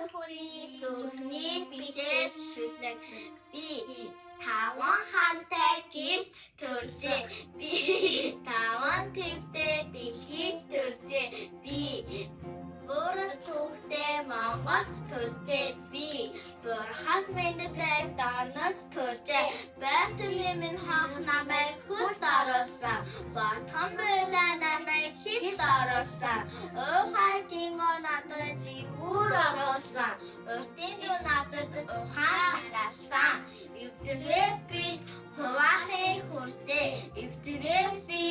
Монгол хүний зүрхний бичээс шүлэг би таван хантай гэрч төржээ би таван твтэй дэлхийд төржээ би Бурас түүхтэй Монголд төржээ би Бурхан мэддэг дорнод төржээ Байтуны минь хонх намайг хөлд оруулсан Ботхон байлаа намайг хилд оруулсан Ухагийн надад жигүүр оруулсан Уртын юу надад ухаан хараасан Эвтрээс би хуваахын хүртээ Эвтрээс би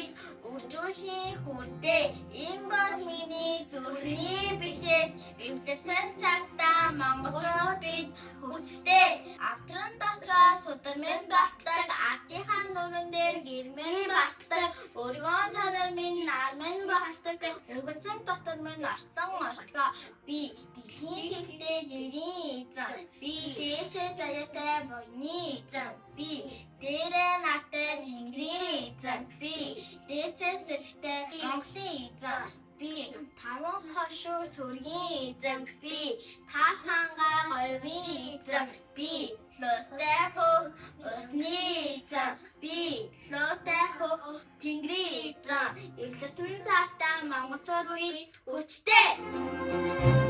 үржүүлхийн хүртээ Энэ бол миний зүрхний бичээс эвлэрсэн цагтаа монголчууд бид хүчтэй автран дотроо судармын батдаг ардынхаа нүрэн дээр гэрмэн батдаг өргөн танар минь нармын батдаг өнгөцөн дотор минь орсон ортгоо би дэлхийн хэвтэй нэрийн эзэн би дээшээ заяатай буйны эзэн би дээрээ нартай тэнгэрийн эзэн би дээцээс зэрэгтэй Монголын эзэн би таван хошуу сүргийн эзэн би тал хангаа говийн эзэн би лостай хөх усны эзэн би лотай хөх тэнгэрийн эзэн эвлэрсэн цагтаа монголчууд бид хүчтэй